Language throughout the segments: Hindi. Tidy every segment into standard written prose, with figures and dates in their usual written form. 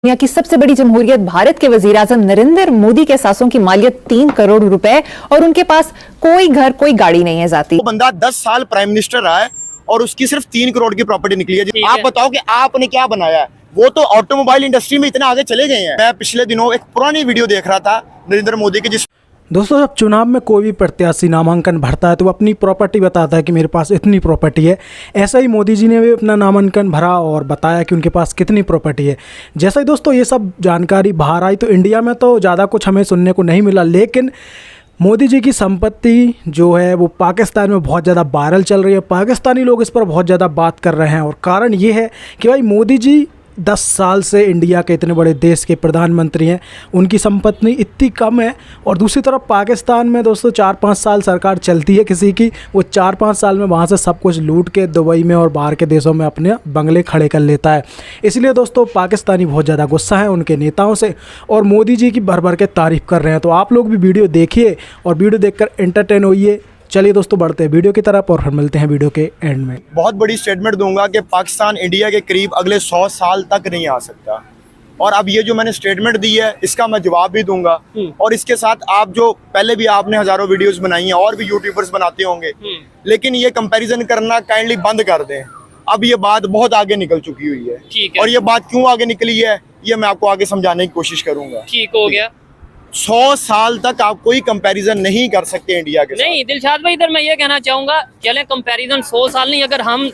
दुनिया की सबसे बड़ी जमहूरियत भारत के वजीर-आज़म नरेंद्र मोदी के सासों की मालियत 3 करोड़ रुपए और उनके पास कोई घर कोई गाड़ी नहीं है जाती। वो बंदा 10 साल प्राइम मिनिस्टर रहा है और उसकी सिर्फ 3 करोड़ की प्रॉपर्टी निकली है। आप बताओ कि आपने क्या बनाया है? वो तो ऑटोमोबाइल इंडस्ट्री में इतना आगे चले गए हैं। मैं पिछले दिनों एक पुरानी वीडियो देख रहा था नरेंद्र मोदी की, जिस दोस्तों जब चुनाव में कोई भी प्रत्याशी नामांकन भरता है तो वो अपनी प्रॉपर्टी बताता है कि मेरे पास इतनी प्रॉपर्टी है। ऐसा ही मोदी जी ने भी अपना नामांकन भरा और बताया कि उनके पास कितनी प्रॉपर्टी है। जैसा ही दोस्तों ये सब जानकारी बाहर आई तो इंडिया में तो ज़्यादा कुछ हमें सुनने को नहीं मिला, लेकिन मोदी जी की संपत्ति जो है वो पाकिस्तान में बहुत ज़्यादा वायरल चल रही है। पाकिस्तानी लोग इस पर बहुत ज़्यादा बात कर रहे हैं और कारण ये है कि भाई मोदी जी 10 साल से इंडिया के इतने बड़े देश के प्रधानमंत्री हैं, उनकी संपत्ति इतनी कम है। और दूसरी तरफ पाकिस्तान में दोस्तों 4-5 साल सरकार चलती है किसी की, वो 4-5 साल में वहाँ से सब कुछ लूट के दुबई में और बाहर के देशों में अपने बंगले खड़े कर लेता है। इसलिए दोस्तों पाकिस्तानी बहुत ज़्यादा गुस्सा है उनके नेताओं से और मोदी जी की भर भर के तारीफ़ कर रहे हैं। तो आप लोग भी वीडियो देखिए और वीडियो देखकर एंटरटेन होइए। चलिए दोस्तों बढ़ते हैं वीडियो की तरफ और फिर मिलते हैं वीडियो के एंड में। बहुत बड़ी स्टेटमेंट दूंगा कि पाकिस्तान इंडिया के करीब अगले 100 साल तक नहीं आ सकता। और अब ये जो मैंने स्टेटमेंट दी है इसका मैं जवाब भी दूंगा। और इसके साथ आप जो पहले भी आपने हजारों वीडियोस बनाई हैं और भी यूट्यूबर्स बनाते होंगे, लेकिन ये कंपैरिजन करना काइंडली बंद कर दें। अब ये बात बहुत आगे निकल चुकी हुई है और ये बात क्यों आगे निकली है ये मैं आपको आगे समझाने की कोशिश करूंगा। ठीक हो गया। 100 साल तक आप कोई कंपैरिजन नहीं कर सकते इंडिया के नहीं दिलशाद भाई, इधर मैं ये कहना चाहूंगा, चले कंपैरिजन 100 साल नहीं, अगर हम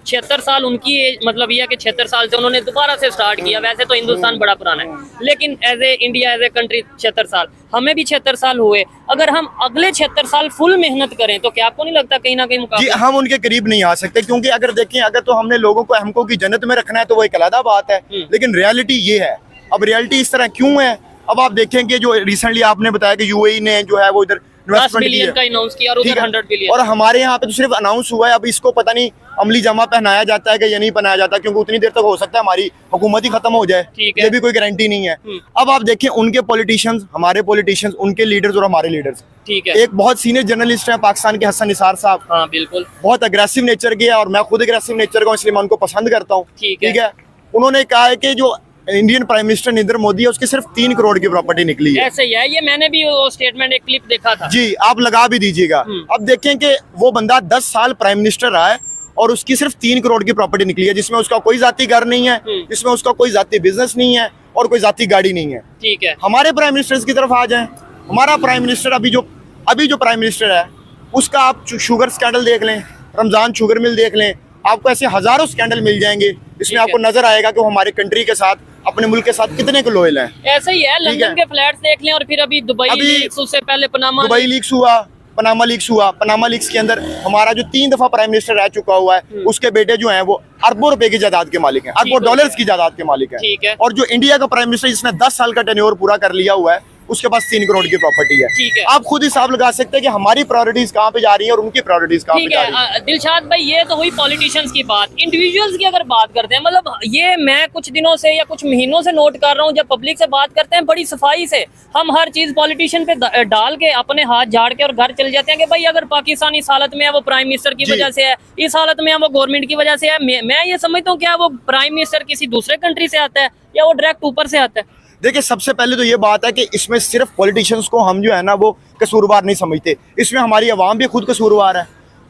76 साल उनकी एज, मतलब ये कि 76 साल से उन्होंने दोबारा से स्टार्ट किया। वैसे तो हिंदुस्तान बड़ा पुराना है, लेकिन as a India as a country 76 साल, हमें भी 76 साल हुए। अगर हम अगले 76 साल फुल मेहनत करें तो क्या आपको नहीं लगता कहीं ना कहीं मुकाबला? जी हम उनके करीब नहीं आ सकते, क्योंकि अगर देखें, अगर तो हमने लोगों को हमको की जन्नत में रखना है तो वो एक अलग बात है, लेकिन रियलिटी ये है। अब रियलिटी इस तरह क्यों है? अब आप देखेंगे जो रिसेंटली आपने बताया कि यूएई ने जो है वो इधर 10 बिलियन का अनाउंस किया और उधर 100 बिलियन, और हमारे यहाँ पे तो सिर्फ अनाउंस हुआ है। अब इसको पता नहीं अमली जमा पहनाया जाता है कि ये नहीं पहनाया जाता, क्योंकि उतनी देर तक हो सकता है हमारी हुकूमत ही खत्म हो जाए, ये भी कोई गारंटी नहीं है। अब आप देखें उनके पॉलिटिशियंस, हमारे पॉलिटिशियंस, उनके लीडर्स और हमारे लीडर्स, ठीक है। एक बहुत सीनियर जर्नलिस्ट है पाकिस्तान के हसन निसार साहब। हाँ बिल्कुल, बहुत अग्रेसिव नेचर के है और मैं खुद अग्रेसिव नेचर का हूँ, इसलिए मैं उनको पसंद करता हूँ। ठीक है। उन्होंने कहा है कि जो Indian prime minister Narendra Modi है उसकी सिर्फ 3 करोड़ की प्रॉपर्टी निकली है। ऐसे ही है, ये मैंने भी वो स्टेटमेंट एक क्लिप देखा था। जी आप लगा भी दीजिएगा। अब देखें कि वो बंदा 10 साल प्राइम मिनिस्टर रहा है और उसकी सिर्फ 3 करोड़ की प्रॉपर्टी निकली है, जिसमें उसका कोई जाती घर नहीं है, जिसमें उसका कोई जाती बिजनेस नहीं है और कोई जाती गाड़ी नहीं है। ठीक है। हमारे प्राइम मिनिस्टर की तरफ आ जाए। हमारा प्राइम मिनिस्टर अभी जो प्राइम मिनिस्टर है उसका आप शुगर स्कैंडल देख लें, रमजान शुगर मिल देख लें, आपको ऐसे हजारों स्कैंडल मिल जाएंगे। इसमें आपको नजर आएगा कि वो हमारे कंट्री के साथ, अपने मुल्क के साथ कितने को लॉयल हैं। ऐसे ही है, लंदन के फ्लैट्स देख लें और फिर अभी दुबई लीक्स, उससे पहले दुबई लीक्स हुआ, पनामा लीक्स हुआ। पनामा लीक्स के अंदर हमारा जो 3 दफा प्राइम मिनिस्टर रह चुका हुआ है उसके बेटे जो हैं वो अरबों रुपए की जायदाद के मालिक हैं, अरबों डॉलर्स की जायदाद के मालिक हैं। और जो इंडिया का प्राइम मिनिस्टर जिसने 10 साल का टेन्योर पूरा कर लिया हुआ है उसके पास 3 करोड़ की प्रॉपर्टी है। आप खुद हिसाब लगा सकते हैं कि हमारी प्रायोरिटीज कहाँ पे जा रही है और उनकी प्रायोरिटीज कहाँ पे जा रही है। दिलशाद भाई ये तो हुई पॉलिटिशियंस की बात। इंडिविजुअल्स की अगर बात करते हैं, मतलब ये मैं कुछ दिनों से या कुछ महीनों से नोट कर रहा हूँ, जब पब्लिक से बात करते हैं बड़ी सफाई से हम हर चीज पॉलिटिशियन पे डाल के अपने हाथ झाड़ के और घर चले जाते हैं कि भाई अगर पाकिस्तान इस हालत में है वो प्राइम मिनिस्टर की वजह से है, इस हालत में है वो गवर्नमेंट की वजह से है। मैं ये समझता हूँ क्या वो प्राइम मिनिस्टर किसी दूसरे कंट्री से आता है या वो डायरेक्ट ऊपर से आता है? देखिए सबसे पहले तो ये बात है कि इसमें सिर्फ पॉलिटिशियंस को हम जो है ना वो कसूरवार नहीं समझते, इसमें हमारी आवाम भी खुद कसूरवार है।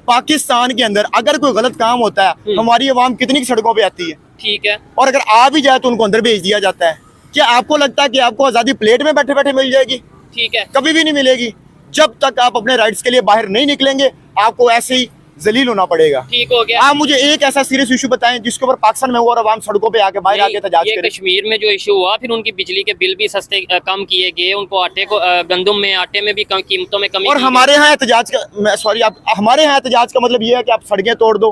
पाकिस्तान के अंदर अगर कोई गलत काम होता है हमारी आवाम कितनी सड़कों पे आती है, ठीक है, और अगर आ भी जाए तो उनको अंदर भेज दिया जाता है। क्या आपको लगता है कि आपको आज़ादी प्लेट में बैठे बैठे मिल जाएगी? ठीक है, कभी भी नहीं मिलेगी। जब तक आप अपने राइट्स के लिए बाहर नहीं निकलेंगे आपको ऐसे ही जलील होना पड़ेगा। ठीक हो गया। आप मुझे एक ऐसा सीरियस इशू बताएं जिसके ऊपर पाकिस्तान में हुआ और आवाम सड़कों पे आके बाहर आके एहतजाज करे। कश्मीर में जो इशू हुआ, फिर उनकी बिजली के बिल भी सस्ते कम किए गए, उनको आटे को गंदम में आटे में भी कीमतों में कमी। और हमारे यहाँ एहतजाज का हमारे यहाँ एहतजाज का मतलब ये है कि आप सड़कें तोड़ दो,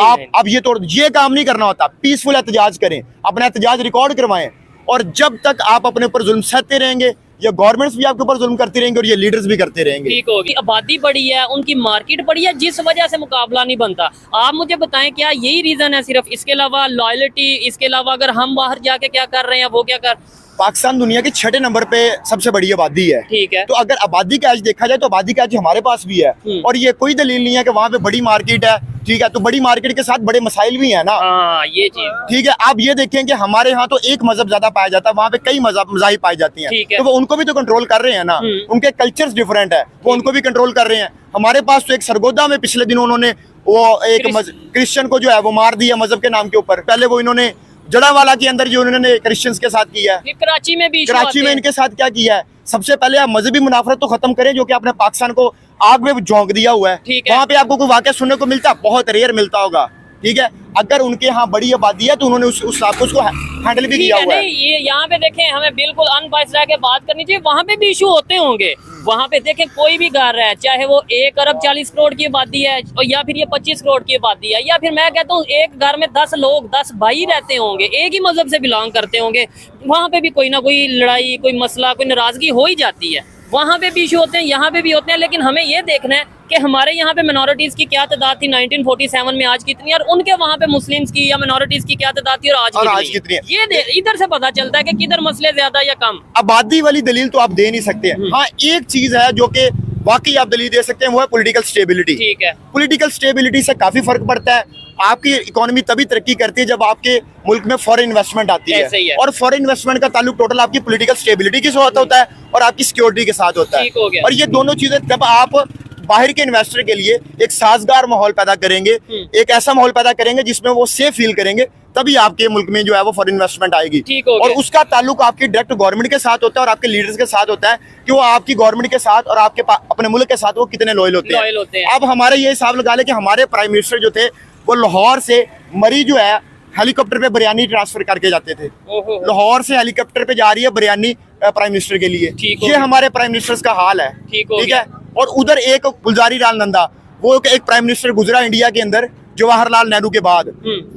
आप ये तोड़ दो, ये काम नहीं करना होता। पीसफुल एहतजाज करें, अपना एहतजाज रिकॉर्ड करवाएं, और जब तक आप अपने ऊपर जुल्म सहते रहेंगे ये गवर्नमेंट्स भी आपके ऊपर जुल्म करती रहेंगी और ये लीडर्स भी करते रहेंगे। ठीक होगी। आबादी बढ़ी है, उनकी मार्केट बढ़ी है, जिस वजह से मुकाबला नहीं बनता। आप मुझे बताएं क्या यही रीजन है सिर्फ? इसके अलावा लॉयल्टी, इसके अलावा अगर हम बाहर जाके क्या कर रहे हैं वो क्या कर पाकिस्तान दुनिया के 6ठे नंबर पे सबसे बड़ी आबादी है। ठीक है। तो अगर आबादी का आज देखा जाए तो आबादी का आज हमारे पास भी है, और ये कोई दलील नहीं है कि वहाँ पे बड़ी मार्केट है। ठीक है, तो बड़ी मार्केट के साथ बड़े मसाइल भी हैं ना। हाँ, ये चीज ठीक है। आप ये देखें कि हमारे यहाँ तो एक मजहब ज्यादा पाया जाता है, वहाँ पे कई मजाहिब पाई जाती हैं। ठीक है। तो वो उनको भी तो कंट्रोल कर रहे हैं ना, उनके कल्चर्स डिफरेंट है, वो उनको भी कंट्रोल कर रहे हैं। हमारे पास तो एक सरगोदा में पिछले दिनों उन्होंने वो एक क्रिश्चियन को जो है वो मार दिया मजहब के नाम के ऊपर। पहले वो इन्होंने जड़ावाला के अंदर जो उन्होंने क्रिश्चियंस के साथ किया है, ये कराची में भी कराची में इनके साथ क्या किया है। सबसे पहले आप मजहबी मुनाफरत तो खत्म करें, जो कि आपने पाकिस्तान को आग में झोंक दिया हुआ है। ठीक है। वहाँ पे आपको कोई वाकया सुनने को मिलता है, बहुत रेयर मिलता होगा। ठीक है, अगर उनके यहाँ बड़ी आबादी है तो उन्होंने उस उसको हैंडल भी किया हुआ है। नहीं, ये यहाँ पे देखें, हमें बिल्कुल अनबाइस्ड रह के बात करनी चाहिए। वहाँ पे भी इशू होते होंगे। वहाँ पे देखें, कोई भी घर है, चाहे वो 1 अरब 40 करोड़ की आबादी है और या फिर ये 25 करोड़ की आबादी है, या फिर मैं कहता हूँ एक घर में 10 लोग 10 भाई रहते होंगे, एक ही मजहब से बिलोंग करते होंगे, वहाँ पे भी कोई ना कोई लड़ाई, कोई मसला, कोई नाराजगी हो ही जाती है। वहाँ पे भी इशू होते हैं, यहाँ पे भी होते हैं। लेकिन हमें ये देखना है कि हमारे यहाँ पे मिनोरिटीज की क्या तादाद थी 1947 में, आज कितनी है, और उनके वहाँ पे मुस्लिम्स की या मिनोरिटीज की क्या तादाद थी और आज कितनी है। ये इधर से पता चलता है कि किधर मसले ज्यादा या कम। आबादी वाली दलील तो आप दे नहीं सकते। हाँ, एक चीज है जो कि वाकई आप दलील दे सकते हैं, वो है पॉलिटिकल स्टेबिलिटी। ठीक है। पॉलिटिकल स्टेबिलिटी से काफी फर्क पड़ता है। आपकी इकोनॉमी तभी तरक्की करती है जब आपके मुल्क में फॉरेन इन्वेस्टमेंट आती है, और फॉरेन इन्वेस्टमेंट का ताल्लुक टोटल आपकी पॉलिटिकल स्टेबिलिटी के साथ होता है और आपकी सिक्योरिटी के साथ होता है। और ये दोनों चीजें जब आप बाहर के इन्वेस्टर के लिए एक साजगार माहौल पैदा करेंगे, एक ऐसा माहौल पैदा करेंगे जिसमें वो सेफ फील करेंगे, तभी आपके मुल्क में जो है वो फॉरेन इन्वेस्टमेंट आएगी। और उसका ताल्लुक आपकी डायरेक्ट गवर्नमेंट के साथ होता है और आपके लीडर्स के साथ होता है कि वो आपकी गवर्नमेंट के साथ और आपके अपने मुल्क के साथ वो कितने लॉयल होते हैं। अब हमारे ये हिसाब लगा ले कि हमारे प्राइम मिनिस्टर जो थे वो लाहौर से मरी जो है हेलीकॉप्टर पे बिरयानी ट्रांसफर करके जाते थे। लाहौर से हेलीकॉप्टर पे जा रही है बिरयानी प्राइम मिनिस्टर के लिए। ये हमारे प्राइम मिनिस्टर्स का हाल है। ठीक है। और उधर एक गुलजारी लाल नंदा, वो एक प्राइम मिनिस्टर गुजरा इंडिया के अंदर जवाहरलाल नेहरू के बाद।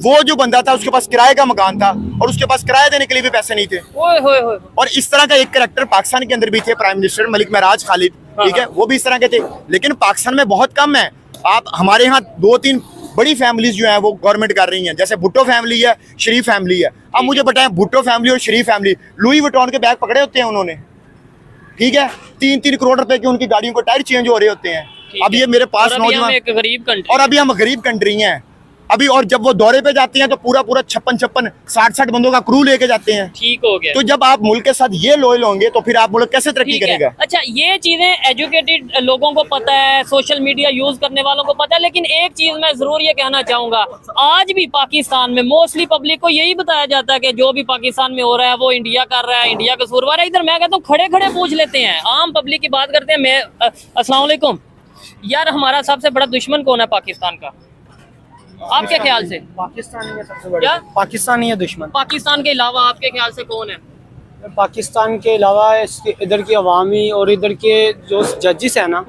वो जो बंदा था उसके पास किराए का मकान था और उसके पास किराया देने के लिए भी पैसे नहीं थे। और इस तरह का एक कैरेक्टर पाकिस्तान के अंदर भी थे, प्राइम मिनिस्टर मलिक महराज खालिद। ठीक है, वो भी इस तरह के थे, लेकिन पाकिस्तान में बहुत कम है। आप हमारे यहाँ 2-3 बड़ी फैमिलीज जो है वो गवर्नमेंट कर रही हैं, जैसे भुट्टो फैमिली है, शरीफ फैमिली है। अब मुझे बताएं, भुट्टो फैमिली और शरीफ फैमिली लुई विटॉन के बैग पकड़े होते हैं उन्होंने। ठीक है, 3-3 करोड़ रुपए की उनकी गाड़ियों को टायर चेंज हो रहे होते हैं। अब ये मेरे पास नौजवान, और अभी हम गरीब कंट्री हैं अभी, और जब वो दौरे पे जाते हैं तो पूरा 56 60 बंदों का क्रू लेके जाते हैं। ठीक हो गया। तो जब आप मुल्क के साथ ये लॉयल होंगे तो फिर आप मुल्क कैसे तरक्की करेगा। अच्छा, ये चीजें एजुकेटेड लोगों को पता है, सोशल मीडिया यूज करने वालों को पता है, लेकिन एक चीज मैं जरूर ये कहना चाहूंगा, आज भी पाकिस्तान में मोस्टली पब्लिक को यही बताया जाता है कि जो भी पाकिस्तान में हो रहा है वो इंडिया कर रहा है, इंडिया कसूरवार है। इधर मैं कहता हूँ खड़े खड़े पूछ लेते हैं, आम पब्लिक की बात करते हैं। मैं अस्सलाम वालेकुम यार, हमारा सबसे बड़ा दुश्मन कौन है पाकिस्तान का आपके ख्याल से? पाकिस्तान ही है सबसे बड़ा। पाकिस्तान ही है दुश्मन। पाकिस्तान के अलावा आपके ख्याल से कौन है? पाकिस्तान के अलावा इसके इधर की अवामी और इधर के जो जजेस है ना,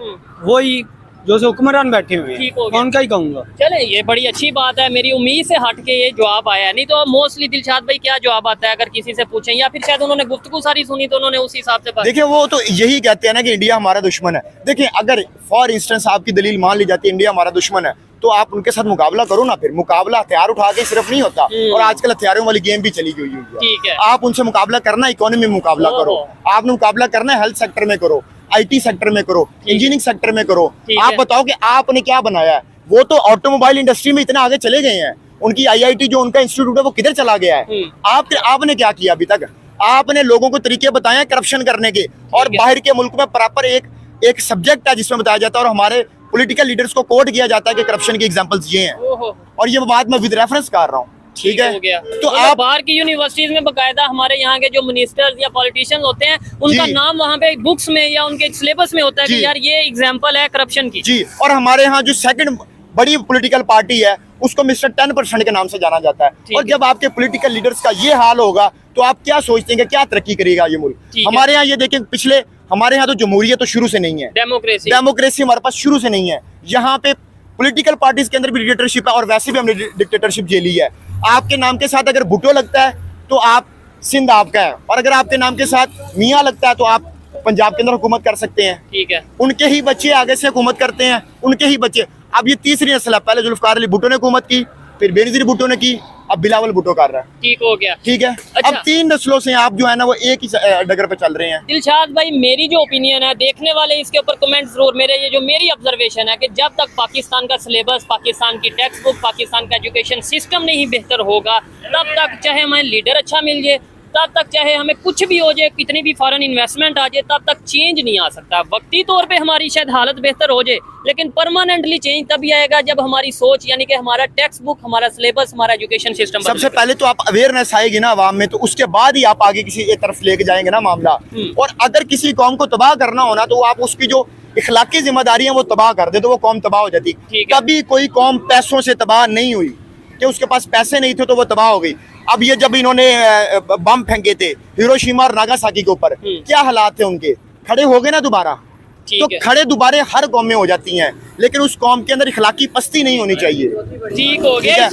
वही जो से हुक्मरान बैठे हुए हैं, मैं उनका ही कहूँगा। चले, ये बड़ी अच्छी बात है। मेरी उम्मीद से हट के ये जवाब आया है, नहीं तो मोस्टली दिलशाद भाई क्या जवाब आता है अगर किसी से पूछें, या फिर शायद उन्होंने गुफ्तगू सारी सुनी तो उन्होंने उस हिसाब से। देखिए, वो तो यही कहते हैं ना कि इंडिया हमारा दुश्मन है। देखिए, अगर फॉर इंस्टेंस आपकी दलील मान ली जाती है इंडिया हमारा दुश्मन है, तो आप उनके साथ मुकाबला करो ना। फिर मुकाबला हथियार उठा के सिर्फ नहीं होता, और आजकल हथियारों वाली गेम भी चली गई है। आप उनसे मुकाबला करना, इकोनॉमी में मुकाबला करो। आपने मुकाबला करना है हेल्थ सेक्टर में करो, IT सेक्टर में करो, इंजीनियरिंग सेक्टर में करो। आप बताओ कि आपने क्या बनाया है। वो तो ऑटोमोबाइल इंडस्ट्री में इतने आगे चले गए हैं, उनकी IIT जो उनका इंस्टीट्यूट है वो किधर चला गया है। आपने क्या किया अभी तक? आपने लोगों को तरीके बताए हैं करप्शन करने के, और बाहर के मुल्क में प्रॉपर एक सब्जेक्ट है जिसमें बताया जाता है, और हमारे पॉलिटिकल लीडर्स को कोट किया जाता है कि करप्शन के एग्जांपल्स ये हैं। और ये बात मैं विद रेफरेंस कर रहा हूँ। ठीक है, तो आप बाहर की यूनिवर्सिटीज में बकायदा हमारे यहाँ के जो मिनिस्टर्स या पॉलिटिशियंस होते हैं उनका नाम वहाँ पे बुक्स में या उनके सिलेबस में होता है कि यार ये एग्जांपल है करप्शन की। जी, और हमारे यहाँ जो सेकंड बड़ी पॉलिटिकल पार्टी है उसको मिस्टर 10% के नाम से जाना जाता है। और जब आपके पॉलिटिकल लीडर्स का ये हाल होगा तो आप क्या सोचते हैं कि क्या तरक्की करेगा ये मुल्क। हमारे यहाँ ये देखें, पिछले हमारे यहाँ तो जमहूरियत तो शुरू से नहीं है, डेमोक्रेसी हमारे पास शुरू से नहीं है। यहाँ पे पॉलिटिकल पार्टीज के अंदर भी डिक्टेटरशिप है, और वैसे भी हमने डिक्टेटरशिप झेली है। आपके नाम के साथ अगर भुट्टो लगता है तो आप सिंध आपका है, और अगर आपके नाम के साथ मियाँ लगता है तो आप पंजाब के अंदर हुकूमत कर सकते हैं। ठीक है, उनके ही बच्चे आगे से हुकूमत करते हैं, उनके ही बच्चे। अब ये तीसरी नस्ल है, पहले जुल्फकार अली भुट्टो ने हुकूमत की, फिर बेनजीर भुट्टो ने की, अब बिलावल भुट्टो कर रहा है। ठीक हो गया। ठीक है। अच्छा। अब 3 नस्लों से आप जो है ना वो एक ही डगर पे चल रहे हैं। दिलशाद भाई, मेरी जो ओपिनियन है, देखने वाले इसके ऊपर कमेंट जरूर, मेरी ऑब्जर्वेशन है कि जब तक पाकिस्तान का सिलेबस, पाकिस्तान की टेक्स्ट बुक, पाकिस्तान का एजुकेशन सिस्टम नहीं बेहतर होगा, तब तक चाहे हमें लीडर अच्छा मिल जाए, तब तक चाहे हमें कुछ भी हो जाए, कितनी भी फॉरेन इन्वेस्टमेंट आ जाए, तब तक चेंज नहीं आ सकता। वक्ती तौर पे हमारी शायद हालत बेहतर हो जाए, लेकिन परमानेंटली चेंज तभी आएगा जब हमारी सोच, यानी कि हमारा टेक्स्ट बुक, हमारा सिलेबस, हमारा एजुकेशन सिस्टम सबसे पहले तो आप अवेयरनेस आएगी ना आवाम में, तो उसके बाद ही आप आगे किसी एक तरफ लेके जाएंगे ना मामला। और अगर किसी कौम को तबाह करना हो ना, तो आप उसकी जो इखलाकी जिम्मेदारी है वो तबाह कर दे, तो वो कौम तबाह हो जाती। कभी कोई कौम पैसों से तबाह नहीं हुई, कि उसके पास पैसे नहीं थे तो वो तबाह हो गई। अब ये जब इन्होंने बम फेंके थे हिरोशिमा और नागासाकी के ऊपर, क्या हालात थे उनके, खड़े हो गए ना दोबारा, तो खड़े दोबारा हर कौम में हो जाती हैं, लेकिन उस कौम के अंदर इखलाकी पस्ती नहीं होनी चाहिए। ठीक हो गया।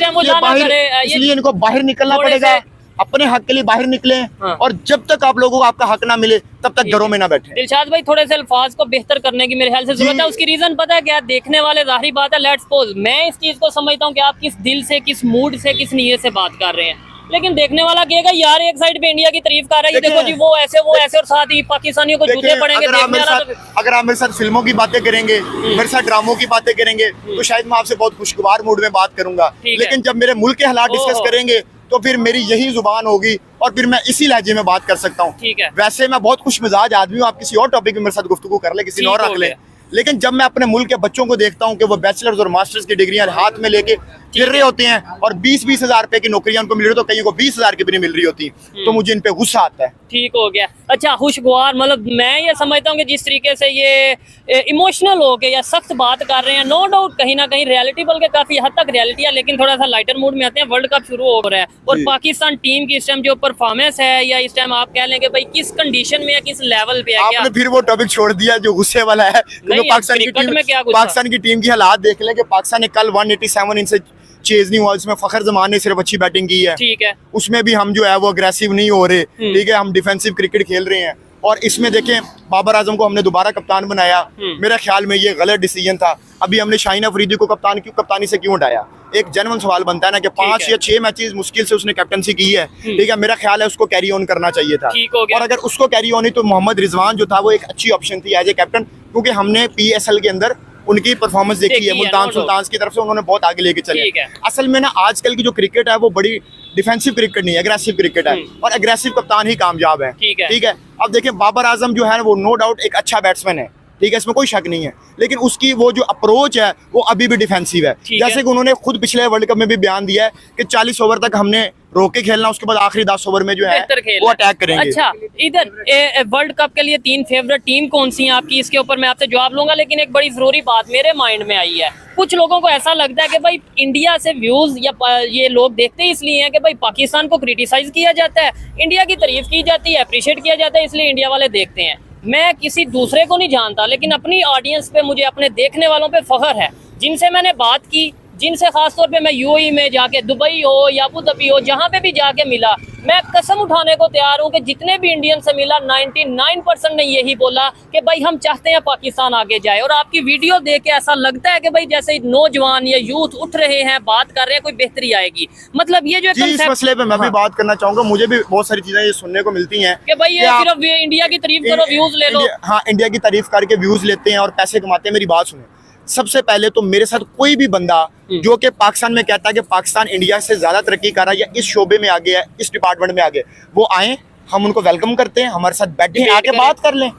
इसलिए इनको बाहर निकलना पड़ेगा, अपने हक के लिए बाहर निकले। और जब तक आप लोगों को आपका हक ना मिले तब तक घरों में ना बैठे। दिलशाद भाई, थोड़े से अल्फाज को बेहतर करने की मेरे ख्याल से जरूरत है। उसकी रीजन पता है क्या? देखने वाले, जाहिर बात है, लेट्स सपोज मैं इस चीज को समझता हूँ कि आप किस दिल से, किस मूड से, किस नीयत से बात कर रहे हैं, लेकिन देखने वाला कहेगा यार एक साइड पे इंडिया की तारीफ कर रहा है, देखो जी वो ऐसे और साथ ही पाकिस्तानियों को जूते पड़ेंगे। अगर आप मेरे साथ फिल्मों की बातें करेंगे, मेरे साथ ड्रामों की बातें करेंगे, तो शायद मैं आपसे बहुत खुशगवार मूड में बात करूंगा, लेकिन जब मेरे मुल्क के हालात डिस्कस करेंगे तो फिर मेरी यही जुबान होगी और फिर मैं इसी लहजे में बात कर सकता हूँ। वैसे मैं बहुत खुश मिजाज आदमी हूँ, आप किसी और टॉपिक में मेरे साथ गुफ्तगू कर ले, किसी और रख ले, लेकिन जब मैं अपने मुल्क के बच्चों को देखता हूँ कि वो बैचलर्स और मास्टर्स की डिग्रियां हाथ में लेके फिर रहे होते हैं और 20-20 हजार रुपए की नौकरियां उनको मिल रही, तो कहीं को 20 हजार की भी नहीं मिल रही होती, तो मुझे इन पे गुस्सा आता है। ठीक हो गया। अच्छा, खुशगवार, मतलब मैं ये समझता हूँ कि जिस तरीके से ये इमोशनल हो के या सख्त बात कर रहे हैं, नो डाउट कहीं ना कहीं रियलिटी, बल्कि काफी हद तक रियलिटी है, लेकिन थोड़ा सा लाइटर मूड में आते हैं। वर्ल्ड कप शुरू हो रहा है और पाकिस्तान टीम की इस टाइम जो परफॉर्मेंस है, या इस टाइम आप कह लें कि भाई किस कंडीशन में है, किस लेवल पे है। आपने फिर वो टॉपिक छोड़ दिया जो गुस्से वाला है। पाकिस्तान की टीम की हालात देख लें कि पाकिस्तान ने कल 187 इनसे चेज नहीं हुआ, इसमें फखर जमान ने सिर्फ अच्छी बैटिंग की है। ठीक है। उसमें भी हम जो है वो अग्रेसिव नहीं हो रहे, ठीक है, हम डिफेंसिव क्रिकेट खेल रहे हैं। और इसमें देखें, बाबर आजम को हमने दोबारा कप्तान बनाया, मेरे ख्याल में ये गलत डिसीजन था। अभी हमने शाहीन अफरीदी को कप्तानी से क्यों हटाया? एक जेन्युइन सवाल बनता है ना कि 5 या 6 मैचेस मुश्किल से उसने कैप्टनसी की है, ठीक है, मेरा ख्याल है उसको कैरी ऑन करना चाहिए था। और अगर उसको कैरी ऑन ही, तो मोहम्मद रिजवान जो था वो एक अच्छी ऑप्शन थी एज ए कैप्टन, क्योंकि हमने PSL के अंदर उनकी परफॉर्मेंस देखी है, मुल्तान सुल्तान्स की तरफ से उन्होंने बहुत आगे लेके चले। असल में ना आजकल की जो क्रिकेट है वो बड़ी डिफेंसिव क्रिकेट नहीं है, एग्रेसिव क्रिकेट है, और एग्रेसिव कप्तान ही कामयाब है। ठीक है। अब देखिए, बाबर आजम जो है वो नो डाउट एक अच्छा बैट्समैन है, ठीक है, इसमें कोई शक नहीं है, लेकिन उसकी वो जो अप्रोच है वो अभी भी डिफेंसिव है। जैसे कि उन्होंने खुद पिछले वर्ल्ड कप में भी बयान दिया है कि 40 ओवर तक हमने रोक के खेलना, उसके बाद आखिरी 10 ओवर में जो है वो अटैक करेंगे। अच्छा, इधर वर्ल्ड कप के लिए 3 फेवरेट टीम कौन सी है आपकी? इसके ऊपर मैं आपसे जवाब लूंगा, लेकिन एक बड़ी जरूरी बात मेरे माइंड में आई है। कुछ लोगों को ऐसा लगता है कि भाई इंडिया से व्यूज या ये लोग देखते इसलिए हैं कि भाई पाकिस्तान को क्रिटिसाइज किया जाता है, इंडिया की तारीफ की जाती है, अप्रिशिएट किया जाता है, इसलिए इंडिया वाले देखते हैं। मैं किसी दूसरे को नहीं जानता, लेकिन अपनी ऑडियंस पे, मुझे अपने देखने वालों पे फख्र है, जिनसे मैंने बात की, जिनसे खासतौर पे मैं UAE में जाके, दुबई हो या अबू धाबी हो, जहाँ पे भी जाके मिला, मैं कसम उठाने को तैयार हूँ कि जितने भी इंडियन से मिला 99% ने यही बोला कि भाई हम चाहते हैं पाकिस्तान आगे जाए। और आपकी वीडियो देख के ऐसा लगता है कि भाई जैसे नौजवान या यूथ उठ रहे हैं, बात कर रहे हैं, कोई बेहतरी आएगी। मतलब ये जो इस मसले पे मैं भी बात करना चाहूंगा, मुझे भी बहुत सारी चीजें ये सुनने को मिलती हैं कि भाई ये सिर्फ इंडिया की तारीफ करो, व्यूज ले लो। हाँ, इंडिया की तारीफ करके व्यूज लेते हैं और पैसे कमाते हैं। मेरी बात सुने, सबसे पहले तो मेरे साथ कोई भी बंदा जो कि पाकिस्तान में कहता है कि पाकिस्तान इंडिया से ज्यादा तरक्की कर रहा है या इस शोबे में आगे है, इस डिपार्टमेंट में आगे, वो आए, हम उनको वेलकम करते हैं, हमारे साथ बैठे आके बात कर लें।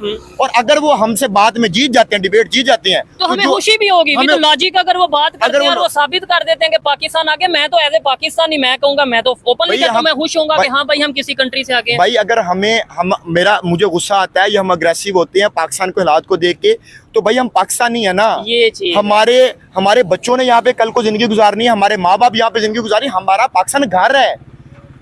और अगर वो हमसे बात में जीत जाते हैं, डिबेट जीत जाते हैं, तो हमें खुशी भी होगी। तो लॉजिक अगर वो बात करते हैं और वो साबित कर देते हैं कि पाकिस्तान आगे, मैं तो एज ए पाकिस्तानी मैं कहूंगा, मैं तो ओपनली कहता हूं, मैं खुश होऊंगा कि हाँ भाई हम किसी कंट्री से आगे। भाई अगर मुझे गुस्सा आता है या हम अग्रेसिव होते हैं पाकिस्तान के हालात को देख के, तो भाई हम पाकिस्तानी है ना, ये चीज हमारे बच्चों ने यहाँ पे कल को जिंदगी गुजारनी है, हमारे माँ बाप यहाँ पे जिंदगी गुजारनी, हमारा पाकिस्तान घर है,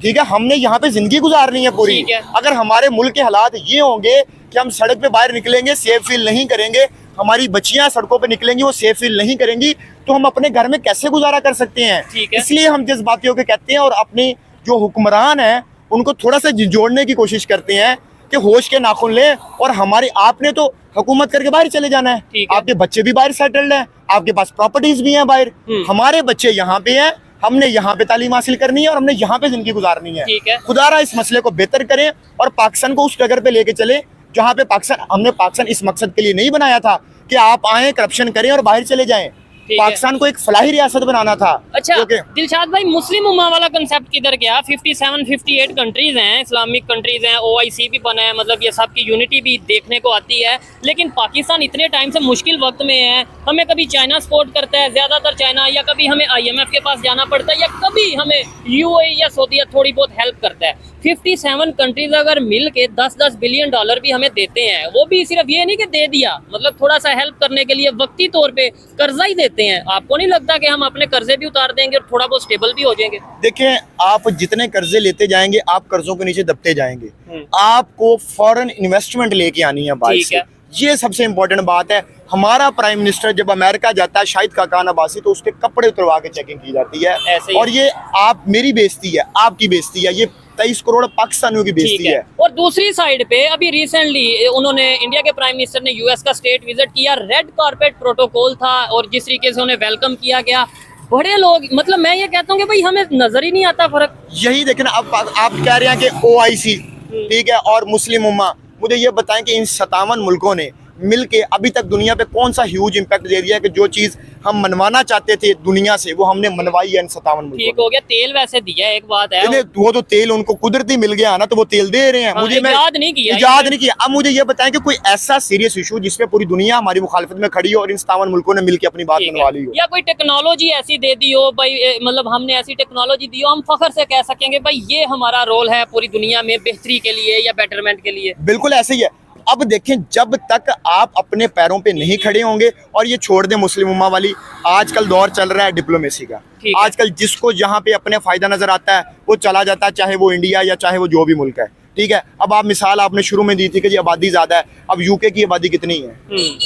ठीक है, हमने यहाँ पे जिंदगी गुजारनी है पूरी। अगर हमारे मुल्क के हालात ये होंगे कि हम सड़क पे बाहर निकलेंगे सेफ फील नहीं करेंगे, हमारी बच्चियां सड़कों पे निकलेंगी वो सेफ फील नहीं करेंगी, तो हम अपने घर में कैसे गुजारा कर सकते हैं? इसलिए हम जज्बातियों के कहते हैं और अपनी जो हुक्मरान है उनको थोड़ा सा जोड़ने की कोशिश करते हैं कि होश के नाखून लें। और हमारे आपने तो हुकूमत करके बाहर चले जाना है, आपके बच्चे भी बाहर सेटल्ड हैं, आपके पास प्रॉपर्टीज भी हैं बाहर, हमारे बच्चे यहाँ पे हैं, हमने यहाँ पे तालीम हासिल करनी है और हमने यहाँ पे जिंदगी गुजारनी है। ठीक है। खुदारा इस मसले को बेहतर करें और पाकिस्तान को उस जगह पे लेके चले जहाँ पे हमने पाकिस्तान इस मकसद के लिए नहीं बनाया था कि आप आए, करप्शन करें और बाहर चले जाएं। ठीक है। पाकिस्तान को एक फलाही रियासत बनाना था। अच्छा क्योंकि दिलशाद भाई, मुस्लिम उम्मा वाला कंसेप्ट किधर गया? 57-58 कंट्रीज हैं, इस्लामिक कंट्रीज हैं, OIC भी बना है, मतलब ये सब की यूनिटी भी देखने को आती है। लेकिन पाकिस्तान इतने टाइम से मुश्किल वक्त में है, हमें कभी चाइना सपोर्ट करता है, ज़्यादातर चाइना, या कभी हमें IMF के पास जाना पड़ता है, या कभी हमें UAE या सऊदीया थोड़ी बहुत हेल्प करता है। 57 कंट्रीज अगर मिल के 10-10 बिलियन डॉलर भी हमें देते हैं, वो भी सिर्फ ये नहीं कि दे दिया, मतलब थोड़ा सा हेल्प करने के लिए वक्ती तौर पे कर्जा ही देते हैं। आपको नहीं लगता कि हम अपने कर्जे भी उतार देंगे और थोड़ा बहुत स्टेबल भी हो जाएंगे? देखिए, आप जितने कर्जे लेते जाएंगे आप कर्जों के नीचे दबते जाएंगे। आपको फॉरेन इन्वेस्टमेंट लेके आनी है बाहर से, ये सबसे इम्पोर्टेंट बात है। हमारा प्राइम मिनिस्टर जब अमेरिका जाता है शाहिद खाकान अब्बासी, तो उसके कपड़े उतरवा के चेकिंग की जाती है। और ये आप मेरी बेइज्जती है, आपकी बेइज्जती है, ये 23 करोड़ पाकिस्तानियों की बेइज्जती है। और दूसरी साइड पे अभी रिसेंटली उन्होंने, इंडिया के प्राइम मिनिस्टर ने US का स्टेट विजिट किया, रेड कारपेट प्रोटोकॉल था और जिस तरीके से उन्हें वेलकम किया गया, बड़े लोग, मतलब मैं ये कहता हूँ कि भाई हमें नजर ही नहीं आता फर्क। यही देखें ना, अब आप कह रहे हैं कि OIC ठीक है और मुस्लिम उम्मा, मुझे ये बताएं कि इन 57 मुल्कों ने मिलके अभी तक दुनिया पे कौन सा ह्यूज इम्पैक्ट दे दिया है कि जो चीज हम मनवाना चाहते थे दुनिया से वो हमने मनवाई है इन 57 मुल्कों। ठीक हो गया, तेल वैसे दिया, एक बात है, वो तो तेल उनको कुदरती मिल गया ना, तो वो तेल दे रहे हैं। हाँ, मुझे इजाद नहीं किया। अब मुझे ये बताएं कि कोई ऐसा सीरियस इशू जिसपे पूरी दुनिया हमारी मुखालफत में खड़ी हो और इन 57 मुल्कों ने मिलकर अपनी बात मनवा ली हो, या कोई टेक्नोलॉजी ऐसी दे दी हो भाई, मतलब हमने ऐसी टेक्नोलॉजी दी हो, हम फख्र से कह सकेंगे भाई ये हमारा रोल है पूरी दुनिया में बेहतरी के लिए या बेटरमेंट के लिए। बिल्कुल ऐसे ही है। अब देखें, जब तक आप अपने पैरों पे नहीं खड़े होंगे, और ये छोड़ दें मुस्लिम उम्मा वाली, आजकल दौर चल रहा है डिप्लोमेसी का। आजकल जिसको जहाँ पे अपने फायदा नजर आता है वो चला जाता है, चाहे वो इंडिया या चाहे वो जो भी मुल्क है। ठीक है, अब आप मिसाल आपने शुरू में दी थी कि जी आबादी ज्यादा है, अब UK की आबादी कितनी है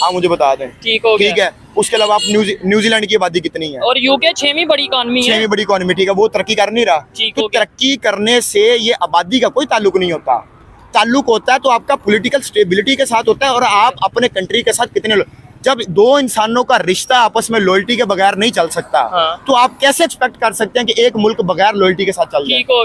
आप मुझे बता दें। ठीक है, उसके अलावा आप न्यूजीलैंड की आबादी कितनी है? और UK 6वीं बड़ी इकॉनमी है। 6वीं बड़ी इकॉनमी, ठीक है, वो तरक्की कर नहीं रहा। तो तरक्की करने से ये आबादी का कोई ताल्लुक नहीं होता, ताल्लुक होता है तो आपका पॉलिटिकल स्टेबिलिटी के साथ होता है, और आप अपने कंट्री के साथ कितने जब दो इंसानों का रिश्ता आपस में लॉयल्टी के बगैर नहीं चल सकता, तो आप कैसे एक्सपेक्ट कर सकते हैं कि एक मुल्क बगैर लॉयल्टी के साथ चल जाए?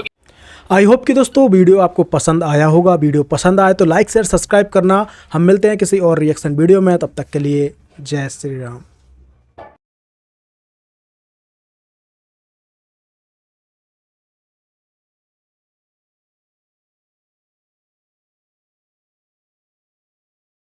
आई होप कि दोस्तों वीडियो आपको पसंद आया होगा। वीडियो पसंद आए तो लाइक शेयर सब्सक्राइब करना। हम मिलते हैं किसी और रिएक्शन वीडियो में, तब तक के लिए जय श्री राम।